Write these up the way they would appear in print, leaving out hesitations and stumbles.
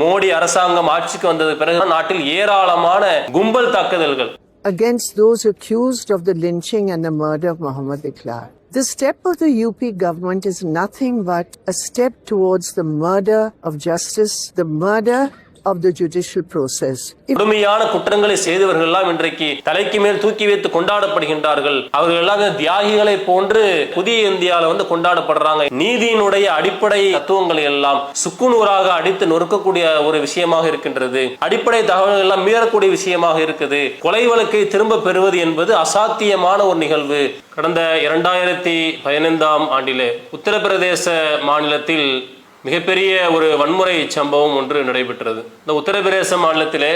மோடி அரசாங்கம் ஆட்சிக்கு வந்தது பிறகு நாட்டில் ஏராளமான கும்பல் தாக்குதல்கள் against those accused of the lynching and the murder of Muhammad Iqlal. The step of the UP government is nothing but a step towards the murder of justice, the murder of the judicial process. கொடுமையான குற்றங்களை செய்தவர்கள் எல்லாம் இன்றைக்கு தலைக்கு மேல் தூக்கி வைத்து கொண்டாடப்படுகின்றார்கள். அவர்கள் எல்லாம் தியாகிகளை போன்று புதிய இந்தியாவில் கொண்டாடப்படுறாங்க. நீதியினுடைய அடிப்படை தத்துவங்களை எல்லாம் சுக்குநூறாக அடித்து நொறுக்கக்கூடிய ஒரு விஷயமாக இருக்கின்றது. அடிப்படை தகவல்கள் எல்லாம் மீறக்கூடிய விஷயமாக இருக்குது. கொலை வழக்கை திரும்ப பெறுவது என்பது அசாத்தியமான ஒரு நிகழ்வு. கடந்த 2015ஆம் ஆண்டிலே உத்தரப்பிரதேச மாநிலத்தில் மிகப்பெரிய ஒரு வன்முறை சம்பவம் ஒன்று நடைபெற்றது. இந்த உத்தரப்பிரதேச மாநிலத்திலே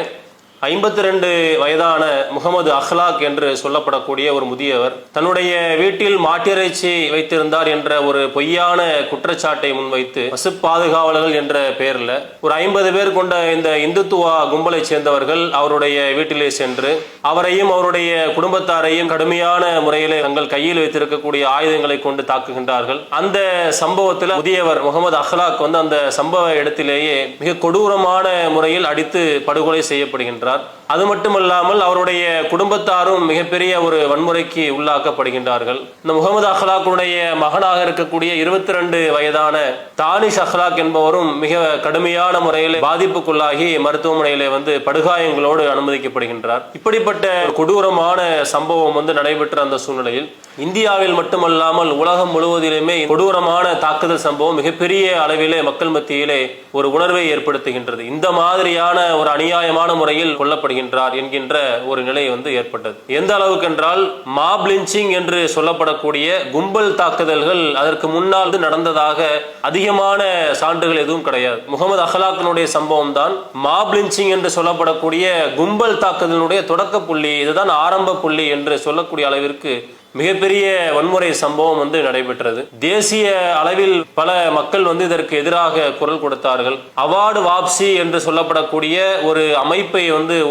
52 வயதான முகமது அஹ்லாக் என்று சொல்லப்படக்கூடிய ஒரு முதியவர் தன்னுடைய வீட்டில் மாட்டிறைச்சி வைத்திருந்தார் என்ற ஒரு பொய்யான குற்றச்சாட்டை முன்வைத்து பசு பாதுகாவலர்கள் என்ற பெயரில் ஒரு 50 பேர் கொண்ட இந்த இந்துத்துவா கும்பலை சேர்ந்தவர்கள் அவருடைய வீட்டிலே சென்று அவரையும் அவருடைய குடும்பத்தாரையும் கடுமையான முறையில் தங்கள் கையில் வைத்திருக்கக்கூடிய ஆயுதங்களை கொண்டு தாக்குகின்றார்கள். அந்த சம்பவத்தில் முதியவர் முகமது அஹ்லாக் அந்த சம்பவ இடத்திலேயே மிக கொடூரமான முறையில் அடித்து படுகொலை செய்யப்படுகின்றார். அது மட்டுமல்லாமல் அவருடைய குடும்பத்தாரும் மிகப்பெரிய ஒரு வன்முறைக்கு உள்ளாக்கப்படுகின்றார்கள். இந்த முகமது அஹ்லாக்குடைய மகனாக இருக்கக்கூடிய 22 வயதான தானிஷ் அஹ்லாக் என்பவரும் மிக கடுமையான முறையில் பாதிப்புக்குள்ளாகி மருத்துவமனையிலே படுகாயங்களோடு அனுமதிக்கப்படுகின்றார். இப்படிப்பட்ட கொடூரமான சம்பவம் நடைபெற்ற அந்த சூழ்நிலையில் இந்தியாவில் மட்டுமல்லாமல் உலகம் முழுவதிலுமே கொடூரமான தாக்குதல் சம்பவம் மிகப்பெரிய அளவிலே மக்கள் மத்தியிலே ஒரு உணர்வை ஏற்படுத்துகின்றது. இந்த மாதிரியான ஒரு அநியாயமான முறையில் கொல்லப்படுகின்றார் என்கின்ற ஒரு நிலை ஏற்பட்டது. எந்த அளவுக்கு என்றால் மாப் லிஞ்சிங் என்று சொல்லப்படக்கூடிய கும்பல் தாக்குதல்கள் அதற்கு முன்னால் நடந்ததாக அதிகமான சான்றுகள் எதுவும் கிடையாது. முகமது அஹ்லாக்கினுடைய சம்பவம் தான் மாப் லிஞ்சிங் என்று சொல்லப்படக்கூடிய கும்பல் தாக்குதலுடைய தொடக்க புள்ளி, இதுதான் ஆரம்ப புள்ளி என்று சொல்லக்கூடிய அளவிற்கு மிகப்பெரிய வன்முறை சம்பவம் நடைபெற்றது. தேசிய அளவில் பல மக்கள் இதற்கு எதிராக குரல் கொடுத்தார்கள். அவார்டு வாப்சி என்று சொல்லப்படக்கூடிய ஒரு அமைப்பை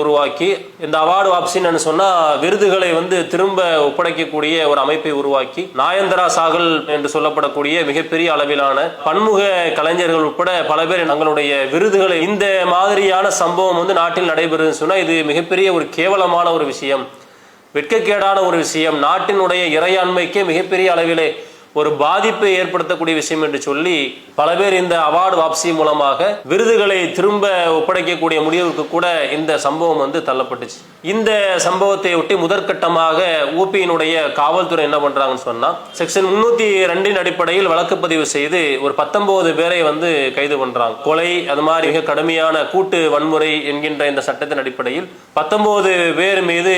உருவாக்கி, இந்த அவார்டு வாப்சின்னு சொன்னா விருதுகளை திரும்ப ஒப்படைக்கக்கூடிய ஒரு அமைப்பை உருவாக்கி நாயந்திரா சாகல் என்று சொல்லப்படக்கூடிய மிகப்பெரிய அளவிலான பன்முக கலைஞர்கள் உட்பட பல பேர் தங்களுடைய விருதுகளை இந்த மாதிரியான சம்பவம் நாட்டில் நடைபெறுதுன்னு சொன்னா இது மிகப்பெரிய ஒரு கேவலமான ஒரு விஷயம், வெட்கக்கேடான ஒரு விஷயம், நாட்டினுடைய இறையாண்மைக்கே மிகப்பெரிய அளவிலே ஒரு பாதிப்பை ஏற்படுத்தக்கூடிய விஷயம் என்று சொல்லி பல பேர் இந்த அவார்டு வாப்சி மூலமாக விருதுகளை திரும்ப ஒப்படைக்கக்கூடிய முடிவுக்கு கூட இந்த சம்பவம் தள்ளப்பட்டுச்சு. இந்த சம்பவத்தை ஒட்டி முதற்கட்டமாக ஊபியினுடைய காவல்துறை என்ன பண்றாங்கன்னு சொன்னா செக்ஷன் 302 அடிப்படையில் வழக்கு பதிவு செய்து ஒரு 19 பேரை கைது பண்றாங்க. கொலை அது மாதிரி மிக கடுமையான கூட்டு வன்முறை என்கின்ற இந்த சட்டத்தின் அடிப்படையில் 19 பேர் மீது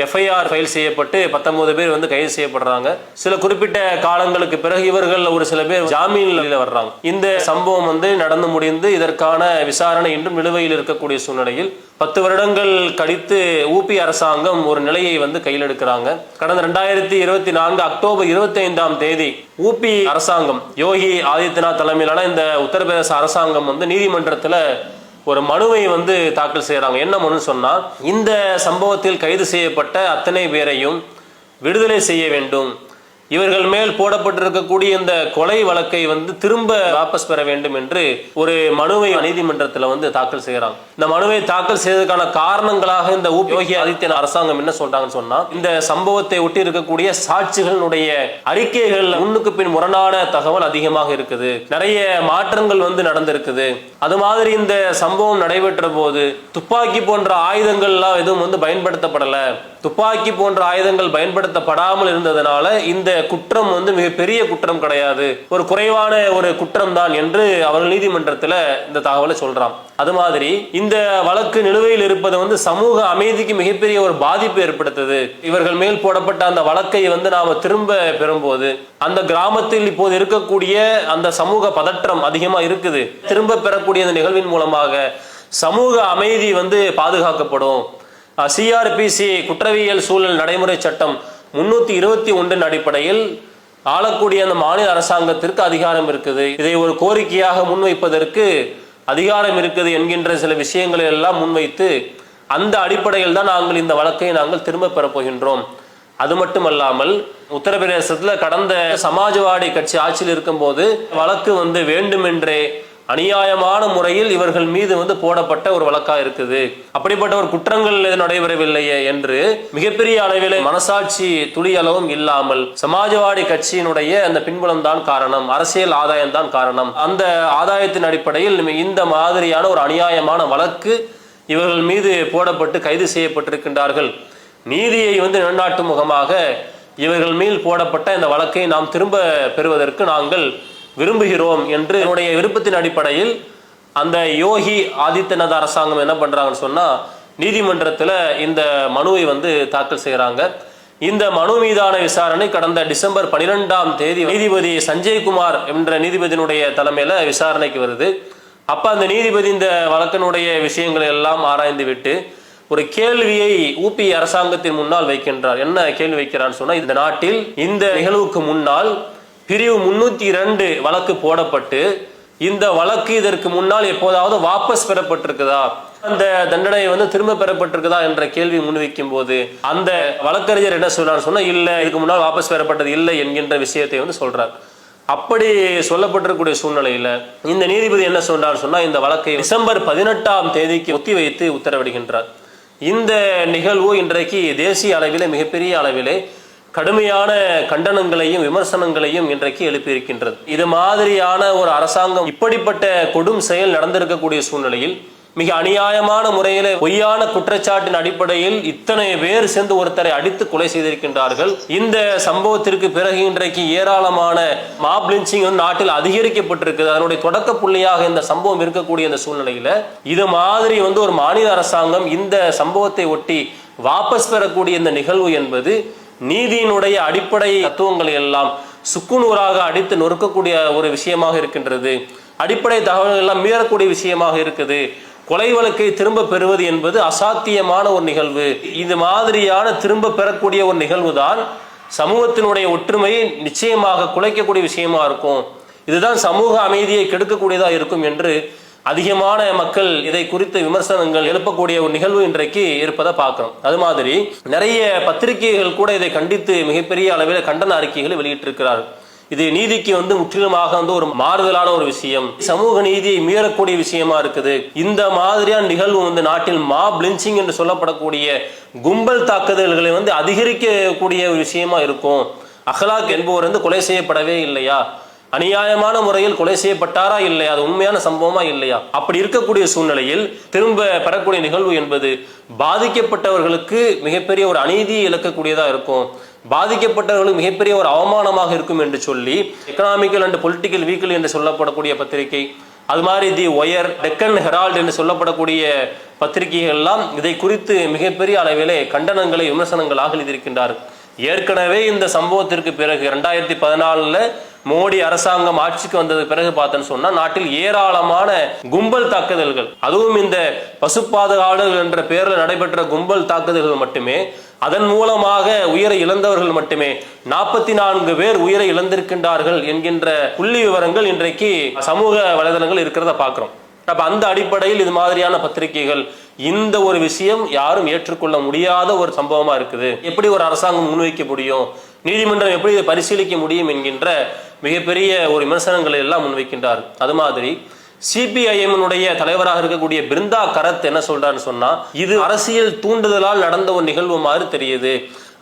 எஃப்ஐஆர் ஃபைல் செய்யப்பட்டு 19 பேர் கைது செய்யப்படுறாங்க. சில குறிப்பிட்ட காலங்களுக்கு பிறகு இவர்கள் ஒரு சில பேர் ஜாமீனில் வர்றாங்க. இந்த சம்பவம் நடந்து முடிந்து இதற்கான விசாரணை இன்றும் நிலுவையில் இருக்கக்கூடிய சூழ்நிலையில் 10 வருடங்கள் கழித்து ஊபி அரசாங்கம் ஒரு நிலையை கையில் எடுக்கிறாங்க. கடந்த 2024 அக்டோபர் 25ஆம் தேதி ஊபி அரசாங்கம் யோகி ஆதித்யநாத் தலைமையிலான இந்த உத்தரப்பிரதேச அரசாங்கம் நீதிமன்றத்தில் ஒரு மனுவை தாக்கல் செய்யறாங்க. என்ன மனு சொன்னா இந்த சம்பவத்தில் கைது செய்யப்பட்ட அத்தனை பேரையும் விடுதலை செய்ய வேண்டும், இவர்கள் மேல் போடப்பட்டிருக்கக்கூடிய இந்த கொலை வழக்கை திரும்ப வாபஸ் பெற வேண்டும் என்று ஒரு மனுவை நீதிமன்றத்தில் தாக்கல் செய்யறாங்க. இந்த மனுவை தாக்கல் செய்வதற்கான காரணங்களாக இந்த யோகி ஆதித்யநாத் அரசாங்கம் என்ன சொல்றாங்கன்னு சொன்னா இந்த சம்பவத்தை ஒட்டி இருக்கக்கூடிய சாட்சிகளுடைய அறிக்கைகள் முன்னுக்கு பின் முரணான தகவல் அதிகமாக இருக்குது, நிறைய மாற்றங்கள் நடந்திருக்குது. அது மாதிரி இந்த சம்பவம் நடைபெற்ற போது துப்பாக்கி போன்ற ஆயுதங்கள் எல்லாம் எதுவும் பயன்படுத்தப்படல, துப்பாக்கி போன்ற ஆயுதங்கள் பயன்படுத்தப்படாமல் இருந்ததனால இந்த குற்றம் மிகப்பெரிய குற்றம் கிடையாது, ஒரு குறைவான ஒரு குற்றம் தான் என்று அவர்கள் நீதிமன்றத்தில் இந்த தகவலை சொல்றாங்க. அது மாதிரி இந்த வழக்கு நிலுவையில் இருப்பது சமூக அமைதிக்கு மிகப்பெரிய ஒரு பாதிப்பு ஏற்படுத்துது. இவர்கள் மேல் போடப்பட்ட அந்த வழக்கை நாம திரும்ப பெறும்போது அந்த கிராமத்தில் இப்போது இருக்கக்கூடிய அந்த சமூக பதற்றம் அதிகமா இருக்குது. திரும்ப பெறக்கூடிய அந்த நிகழ்வின் மூலமாக சமூக அமைதி பாதுகாக்கப்படும். சிஆர்பிசி குற்றவியல் சூழல் நடைமுறை சட்டம் 321 அடிப்படையில் ஆளக்கூடிய அந்த மாநில அரசாங்கத்திற்கு அதிகாரம் இருக்குது. இதை ஒரு கோரிக்கையாக முன்வைப்பதற்கு அதிகாரம் இருக்குது என்கின்ற சில விஷயங்களை எல்லாம் முன்வைத்து அந்த அடிப்படையில் தான் நாங்கள் இந்த வழக்கை நாங்கள் திரும்ப பெறப்போகின்றோம். அது மட்டுமல்லாமல் உத்தரப்பிரதேசத்தில் கடந்த சமாஜ்வாடி கட்சி ஆட்சியில் இருக்கும் போது வழக்கு வேண்டுமென்றே அநியாயமான முறையில் இவர்கள் மீது போடப்பட்ட ஒரு வழக்கா இருக்குது. அப்படிப்பட்ட ஒரு குற்றங்கள் எதுவும் நடைபெறவில்லையே என்று மிகப்பெரிய அளவில் மனசாட்சி துளி அளவும் இல்லாமல் சமாஜ்வாடி கட்சியினுடைய அந்த பின்புலம் தான் காரணம், அரசியல் ஆதாயம் தான் காரணம், அந்த ஆதாயத்தின் அடிப்படையில் இந்த மாதிரியான ஒரு அநியாயமான வழக்கு இவர்கள் மீது போடப்பட்டு கைது செய்யப்பட்டிருக்கின்றார்கள். நீதியை நிலைநாட்டும் முகமாக இவர்கள் மேல் போடப்பட்ட இந்த வழக்கை நாம் திரும்ப பெறுவதற்கு நாங்கள் விரும்புகிறோம் என்று என்னுடைய விருப்பத்தின் அடிப்படையில் அந்த யோகி ஆதித்யநாத் அரசாங்கம் என்ன பண்றாங்கன்னு சொன்னா, நீதிமன்றத்தில் இந்த மனுவை தாக்கல் செய்யறாங்க. இந்த மனு மீதான விசாரணை கடந்த டிசம்பர் 12ஆம் தேதி நீதிபதி சஞ்சய்குமார் என்ற நீதிபதியினுடைய தலைமையில விசாரணைக்கு வருது. அப்ப அந்த நீதிபதி இந்த வழக்கினுடைய விஷயங்களை எல்லாம் ஆராய்ந்து விட்டு ஒரு கேள்வியை ஊபி அரசாங்கத்தின் முன்னால் வைக்கின்றார். என்ன கேள்வி வைக்கிறான்னு சொன்னா, இந்த நாட்டில் இந்த நிகழ்வுக்கு முன்னால் பிரிவு 302 வழக்கு போடப்பட்டு இந்த வழக்கு இதற்கு முன்னால் எப்போதாவது வாபஸ் பெறப்பட்டிருக்குதா, அந்த தண்டனை திரும்ப பெறப்பட்டிருக்குதா என்ற கேள்வி முன்வைக்கும் போது அந்த வழக்கறிஞர் என்ன சொல்றான்னு சொன்னா, இல்ல இதுக்கு முன்னால் வாபஸ் பெறப்பட்டது இல்லை என்கின்ற விஷயத்தை சொல்றார். அப்படி சொல்லப்பட்டிருக்கூடிய சூழ்நிலையில இந்த நீதிபதி என்ன சொல்றாரு சொன்னா, இந்த வழக்கை டிசம்பர் 18ஆம் தேதிக்கு ஒத்திவைத்து உத்தரவிடுகின்றார். இந்த நிகழ்வு இன்றைக்கு தேசிய அளவிலே மிகப்பெரிய அளவிலே கடுமையான கண்டனங்களையும் விமர்சனங்களையும் இன்றைக்கு எழுப்பியிருக்கின்றது. இது மாதிரியான ஒரு அரசாங்கம் இப்படிப்பட்ட கொடும் செயல் நடந்திருக்கக்கூடிய சூழ்நிலையில் மிக அநியாயமான முறையில பொய்யான குற்றச்சாட்டின் அடிப்படையில் இத்தனை பேர் சேர்ந்து ஒருத்தரை அடித்து கொலை செய்திருக்கின்றார்கள். இந்த சம்பவத்திற்கு பிறகு இன்றைக்கு ஏராளமான மாப் லிஞ்சிங் நாட்டில் அதிகரிக்கப்பட்டிருக்குது. அதனுடைய தொடக்க புள்ளியாக இந்த சம்பவம் இருக்கக்கூடிய இந்த சூழ்நிலையில இது மாதிரி ஒரு மாநில அரசாங்கம் இந்த சம்பவத்தை ஒட்டி வாபஸ் பெறக்கூடிய இந்த நிகழ்வு என்பது நீதியினுடைய அடிப்படை தத்துவங்களை எல்லாம் சுக்குநூறாக அடித்து நொறுக்கக்கூடிய ஒரு விஷயமாக இருக்கின்றது. அடிப்படை தகவல்கள் எல்லாம் மீறக்கூடிய விஷயமாக இருக்குது. கொலை வழக்கை திரும்ப பெறுவது என்பது அசாத்தியமான ஒரு நிகழ்வு. இது மாதிரியான திரும்ப பெறக்கூடிய ஒரு நிகழ்வு தான் சமூகத்தினுடைய ஒற்றுமையை நிச்சயமாக குலைக்கக்கூடிய விஷயமா இருக்கும். இதுதான் சமூக அமைதியை கெடுக்கக்கூடியதா இருக்கும் என்று அதிகமான மக்கள் இதை குறித்த விமர்சனங்கள் எழுப்பக்கூடிய ஒரு நிகழ்வு இன்றைக்கு இருப்பதை பார்க்கிறோம். அது மாதிரி நிறைய பத்திரிகைகள் கூட இதை கண்டித்து மிகப்பெரிய அளவில் கண்டன அறிக்கைகளை வெளியிட்டிருக்கிறார்கள். இது நீதிக்கு முற்றிலுமாக ஒரு மாறுதலான ஒரு விஷயம், சமூக நீதியை மீறக்கூடிய விஷயமா இருக்குது. இந்த மாதிரியான நிகழ்வு நாட்டில் மாப் லிஞ்சிங் என்று சொல்லப்படக்கூடிய கும்பல் தாக்குதல்களை அதிகரிக்கக்கூடிய ஒரு விஷயமா இருக்கும். அஹ்லாக் என்பவர் கொலை செய்யப்படவே இல்லையா, அநியாயமான முறையில் கொலை செய்யப்பட்டாரா இல்லையா, அது உண்மையான சம்பவமா இல்லையா? அப்படி இருக்கக்கூடிய சூழ்நிலையில் திரும்ப பெறக்கூடிய நிகழ்வு என்பது பாதிக்கப்பட்டவர்களுக்கு மிகப்பெரிய ஒரு அநீதியை இழக்கக்கூடியதா இருக்கும், பாதிக்கப்பட்டவர்களுக்கு மிகப்பெரிய ஒரு அவமானமாக இருக்கும் என்று சொல்லி எக்கனாமிக்கல் அண்ட் பொலிட்டிக்கல் வீக்கில் என்று சொல்லப்படக்கூடிய பத்திரிகை, அது மாதிரி தி ஒயர், டெக்கன் ஹெரால்ட் என்று சொல்லப்படக்கூடிய பத்திரிகைகள் எல்லாம் இதை குறித்து மிகப்பெரிய அளவிலே கண்டனங்களை விமர்சனங்களாக எழுதியிருக்கின்றார்கள். ஏற்கனவே இந்த சம்பவத்திற்கு பிறகு 2014 மோடி அரசாங்கம் ஆட்சிக்கு வந்தது பிறகு பார்த்தேன்னு சொன்னா நாட்டில் ஏராளமான கும்பல் தாக்குதல்கள், அதுவும் இந்த பசு பாதுகாவலர்கள் என்ற பெயரில் நடைபெற்ற கும்பல் தாக்குதல்கள் மட்டுமே, அதன் மூலமாக உயிரை இழந்தவர்கள் மட்டுமே 44 பேர் உயிரை இழந்திருக்கின்றார்கள் என்கின்ற புள்ளி விவரங்கள் இன்றைக்கு சமூக வலைதளங்கள் இருக்கிறத பார்க்கிறோம். அப்ப அந்த அடிப்படையில் இது மாதிரியான பத்திரிகைகள் இந்த ஒரு விஷயம் யாரும் ஏற்றுக்கொள்ள முடியாத ஒரு சம்பவமா இருக்குது, எப்படி ஒரு அரசாங்கம் முன்வைக்க முடியும், நீதிமன்றம் எப்படி இதை பரிசீலிக்க முடியும் என்கின்ற மிகப்பெரிய ஒரு விமர்சனங்களை எல்லாம் முன்வைக்கின்றார். அது மாதிரி சிபிஐஎம்னுடைய தலைவராக இருக்கக்கூடிய பிருந்தா கரத் என்ன சொல்றான்னு சொன்னா, இது அரசியல் தூண்டுதலால் நடந்த ஒரு நிகழ்வு மாதிரி தெரியுது.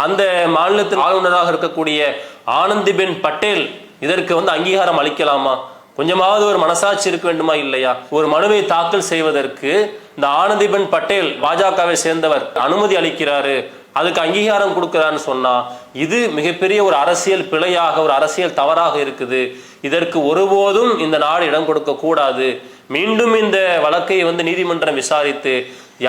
அந்த மாநிலத்தின் ஆளுநராக இருக்கக்கூடிய ஆனந்திபென் பட்டேல் இதற்கு அங்கீகாரம் அளிக்கலாமா? கொஞ்சமாவது ஒரு மனசாட்சி இருக்க வேண்டுமா இல்லையா? ஒரு மனுவை தாக்கல் செய்வதற்கு இந்த ஆனந்திபென் பட்டேல் பாஜகவை சேர்ந்தவர் அனுமதி அளிக்கிறாரு, அதுக்கு அங்கீகாரம் கொடுக்கிறான்னு சொன்னா இது மிகப்பெரிய ஒரு அரசியல் பிழையாக, ஒரு அரசியல் தவறாக இருக்குது. இதற்கு ஒருபோதும் இந்த நாடு இடம் கொடுக்க கூடாது. மீண்டும் இந்த வழக்கை நீதிமன்றம் விசாரித்து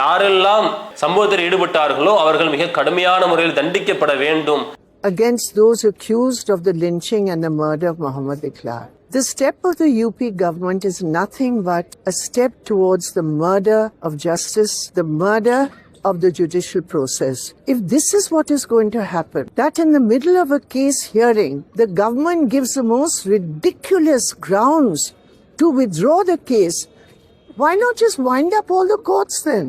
யாரெல்லாம் சம்பவத்தில் ஈடுபட்டார்களோ அவர்கள் மிக கடுமையான முறையில் தண்டிக்கப்பட வேண்டும். Against those accused of the lynching and the murder of Muhammad Iqlal. The step of the UP government is nothing but a step towards the murder of justice, the murder of the judicial process. If this is what is going to happen, that in the middle of a case hearing, the government gives the most ridiculous grounds to withdraw the case, why not just wind up all the courts then?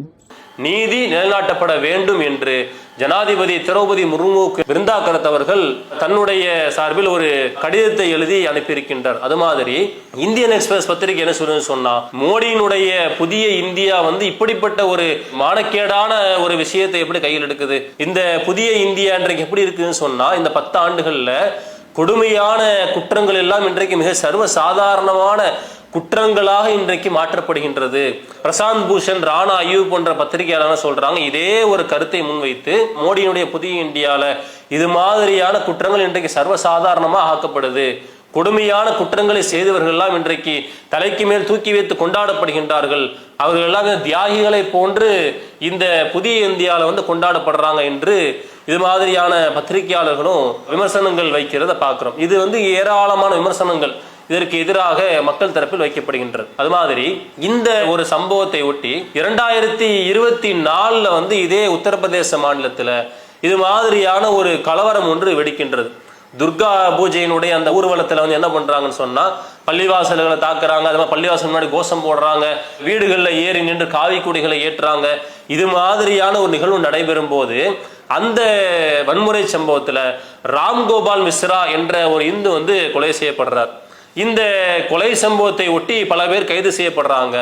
நீதி நிலைநாட்டப்பட வேண்டும் என்று ஜனாதிபதி திரௌபதி முர்முவுக்கு பிருந்தா கரத் அவர்கள் தன்னுடைய சார்பில் ஒரு கடிதத்தை எழுதி அனுப்பியிருக்கின்றார். அது மாதிரி இந்தியன் எக்ஸ்பிரஸ் பத்திரிகை என்ன சொல்லுன்னு சொன்னா, மோடியினுடைய புதிய இந்தியா இப்படிப்பட்ட ஒரு மானக்கேடான ஒரு விஷயத்தை எப்படி கையில் எடுக்குது, இந்த புதிய இந்தியா இன்றைக்கு எப்படி இருக்குன்னு சொன்னா, இந்த 10 ஆண்டுகள்ல கொடுமையான குற்றங்கள் எல்லாம் இன்றைக்கு மிக சர்வ சாதாரணமான குற்றங்களாக இன்றைக்கு மாற்றப்படுகின்றது. பிரசாந்த் பூஷன், ராணா அயூப் போன்ற பத்திரிகையாளர் சொல்றாங்க, இதே ஒரு கருத்தை முன்வைத்து மோடியினுடைய புதிய இந்தியால இது மாதிரியான குற்றங்கள் இன்றைக்கு சர்வசாதாரணமாக ஆக்கப்படுது. கொடுமையான குற்றங்களை செய்தவர்கள் எல்லாம் இன்றைக்கு தலைக்கு மேல் தூக்கி வைத்து கொண்டாடப்படுகின்றார்கள். அவர்கள் எல்லாம் தியாகிகளை போன்று இந்த புதிய இந்தியாவில் கொண்டாடப்படுறாங்க என்று இது மாதிரியான பத்திரிகையாளர்களும் விமர்சனங்கள் வைக்கிறத பார்க்கிறோம். இது ஏராளமான விமர்சனங்கள் இதற்கு எதிராக மக்கள் தரப்பில் வைக்கப்படுகின்றது. அது மாதிரி இந்த ஒரு சம்பவத்தை ஒட்டி 2024 இதே உத்தரப்பிரதேச மாநிலத்தில் இது மாதிரியான ஒரு கலவரம் ஒன்று வெடிக்கின்றது. துர்கா பூஜையினுடைய அந்த ஊர்வலத்தில் என்ன பண்றாங்கன்னு சொன்னா, பள்ளிவாசல்களை தாக்குறாங்க, அது மாதிரி பள்ளிவாசல் முன்னாடி கோஷம் போடுறாங்க, வீடுகளில் ஏறி நின்று காவி கொடிகளை ஏற்றுறாங்க. இது மாதிரியான ஒரு நிகழ்வு நடைபெறும் போது அந்த வன்முறை சம்பவத்தில் ராம்கோபால் மிஸ்ரா என்ற ஒரு இந்து கொலை செய்யப்படுறார். இந்த கொலை சம்பவத்தை ஒட்டி பல பேர் கைது செய்யப்படுறாங்க.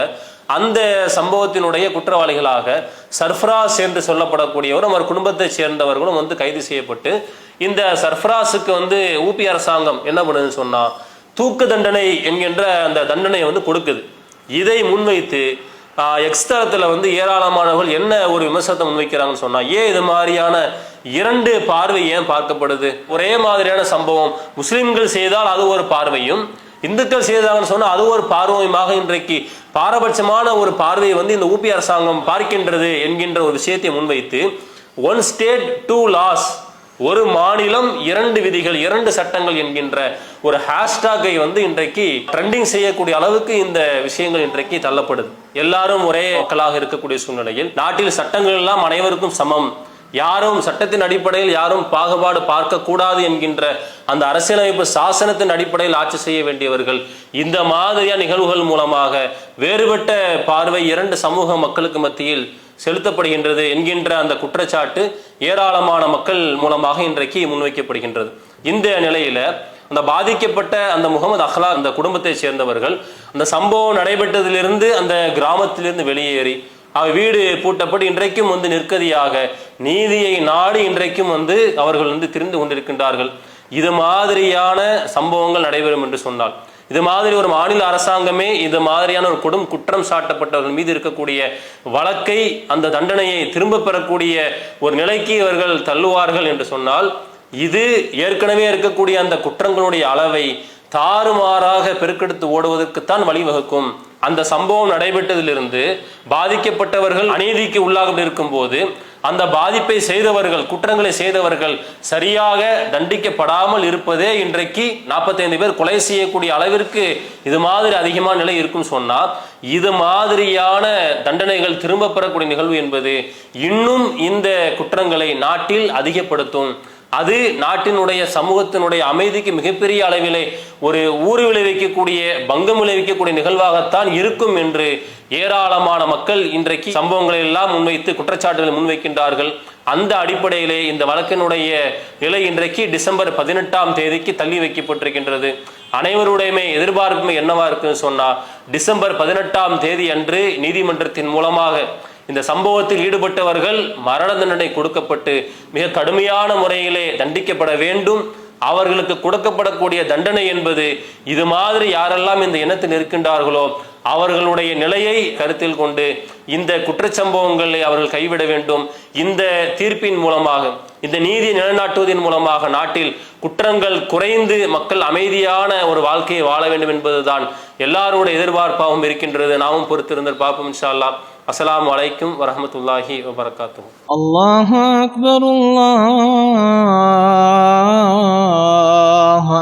அந்த சம்பவத்தினுடைய குற்றவாளிகளாக சர்ஃப்ராஸ் என்று சொல்லப்படக்கூடியவரும் அவர் குடும்பத்தை சேர்ந்தவர்களும் கைது செய்யப்பட்டு, இந்த சர்ஃப்ராஸுக்கு ஊபி அரசாங்கம் என்ன பண்ணுதுன்னு சொன்னா, தூக்கு தண்டனை என்கின்ற அந்த தண்டனை கொடுக்குது. இதை முன்வைத்து எக்ஸ் தளத்தில் ஏராளமானவர்கள் என்ன ஒரு விமர்சனத்தை முன்வைக்கிறாங்கன்னு சொன்னா, ஏன் இது மாதிரியான 2 பார்வை ஏன் பார்க்கப்படுது? ஒரே மாதிரியான சம்பவம் முஸ்லிம்கள் செய்தால் அது ஒரு பார்வையும், இந்துக்கள் செய்தாங்கன்னு சொன்னா அது ஒரு பார்வையுமாக இன்றைக்கு பாரபட்சமான ஒரு பார்வையை இந்த ஊபி அரசாங்கம் பார்க்கின்றது என்கின்ற ஒரு விஷயத்தை முன்வைத்து, 1 ஸ்டேட் 2 லாஸ், ஒரு மாநிலம் 2 விதிகள் 2 சட்டங்கள் என்கின்ற ஒரு ஹேஷ்டாகை இன்றைக்கு ட்ரெண்டிங் செய்யக்கூடிய அளவுக்கு இந்த விஷயங்கள் இன்றைக்கு தள்ளப்படுது. எல்லாரும் ஒரே மக்களாக இருக்கக்கூடிய சூழ்நிலையில் நாட்டில் சட்டங்கள் எல்லாம் அனைவருக்கும் சமம், யாரும் சட்டத்தின் அடிப்படையில் யாரும் பாகுபாடு பார்க்க கூடாது என்கின்ற அந்த அரசியலமைப்பு சாசனத்தின் அடிப்படையில் ஆட்சி செய்ய வேண்டியவர்கள் இந்த மாதிரியான நிகழ்வுகள் மூலமாக வேறுபட்ட பார்வை 2 சமூக மக்களுக்கு மத்தியில் செலுத்தப்படுகின்றது என்கின்ற அந்த குற்றச்சாட்டு ஏராளமான மக்கள் மூலமாக இன்றைக்கு முன்வைக்கப்படுகின்றது. இந்த நிலையில அந்த பாதிக்கப்பட்ட அந்த முகமது அஹ்லாக் அந்த குடும்பத்தை சேர்ந்தவர்கள் அந்த சம்பவம் நடைபெற்றதிலிருந்து அந்த கிராமத்திலிருந்து வெளியேறி வீடு பூட்டப்பட்டு இன்றைக்கும் நிற்கதியாக நீதியை நாடி இன்றைக்கும் அவர்கள் திரிந்து கொண்டிருக்கின்றார்கள். இது மாதிரியான சம்பவங்கள் நடைபெறும் என்று சொன்னால், இது மாதிரி ஒரு மாநில அரசாங்கமே இது மாதிரியான ஒரு குற்றம் சாட்டப்பட்டவர்கள் மீது இருக்கக்கூடிய வழக்கை அந்த தண்டனையை திரும்ப பெறக்கூடிய ஒரு நிலைக்கு இவர்கள் தள்ளுவார்கள் என்று சொன்னால், இது ஏற்கனவே இருக்கக்கூடிய அந்த குற்றங்களுடைய அளவை தாறுமாறாக பெருக்கெடுத்து ஓடுவதற்குத்தான் வழிவகுக்கும். அந்த சம்பவம் நடைபெற்றதிலிருந்து பாதிக்கப்பட்டவர்கள் அநீதிக்கு உள்ளாக இருக்கும் போது அந்த பாதிப்பை செய்தவர்கள், குற்றங்களை செய்தவர்கள் சரியாக தண்டிக்கப்படாமல் இருப்பதே இன்றைக்கு 45 பேர் கொலை செய்யக்கூடிய அளவிற்கு இது மாதிரி அதிகமான நிலை இருக்கும் சொன்னா, இது மாதிரியான தண்டனைகள் திரும்ப பெறக்கூடிய நிகழ்வு என்பது இன்னும் இந்த குற்றங்களை நாட்டில் அதிகப்படுத்தும். அது நாட்டினுடைய சமூகத்தினுடைய அமைதிக்கு மிகப்பெரிய அளவிலே ஒரு ஊறு விளைவிக்கக்கூடிய, பங்கம் விளைவிக்கக்கூடிய நிகழ்வாகத்தான் இருக்கும் என்று ஏராளமான மக்கள் இன்றைக்கு சம்பவங்களை எல்லாம் முன்வைத்து குற்றச்சாட்டுகளை முன்வைக்கின்றார்கள். அந்த அடிப்படையிலே இந்த வழக்கினுடைய நிலை இன்றைக்கு டிசம்பர் 18ஆம் தேதிக்கு தள்ளி வைக்கப்பட்டிருக்கின்றது. அனைவருடையுமே எதிர்பார்ப்புமே என்னவா இருக்குன்னு சொன்னா, டிசம்பர் 18ஆம் தேதி அன்று நீதிமன்றத்தின் மூலமாக இந்த சம்பவத்தில் ஈடுபட்டவர்கள் மரண தண்டனை கொடுக்கப்பட்டு மிக கடுமையான முறையிலே தண்டிக்கப்பட வேண்டும். அவர்களுக்கு கொடுக்கப்படக்கூடிய தண்டனை என்பது இது மாதிரி யாரெல்லாம் இந்த இனத்தில் இருக்கின்றார்களோ அவர்களுடைய நிலையை கருத்தில் கொண்டு இந்த குற்றச்சம்பவங்களை அவர்கள் கைவிட வேண்டும். இந்த தீர்ப்பின் மூலமாக, இந்த நீதி நிலைநாட்டுவதன் மூலமாக நாட்டில் குற்றங்கள் குறைந்து மக்கள் அமைதியான ஒரு வாழ்க்கையை வாழ வேண்டும் என்பதுதான் எல்லாருடைய எதிர்பார்ப்பாகவும் இருக்கின்றது. நாமும் பொறுத்திருந்து பார்ப்போம் இன்ஷா அல்லாஹ். அஸ்ஸலாமு அலைக்கும் வரஹ்மத்துல்லாஹி வபரகாத்துஹு. அல்லாஹு அக்பர், அல்லாஹு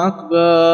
அக்பர்.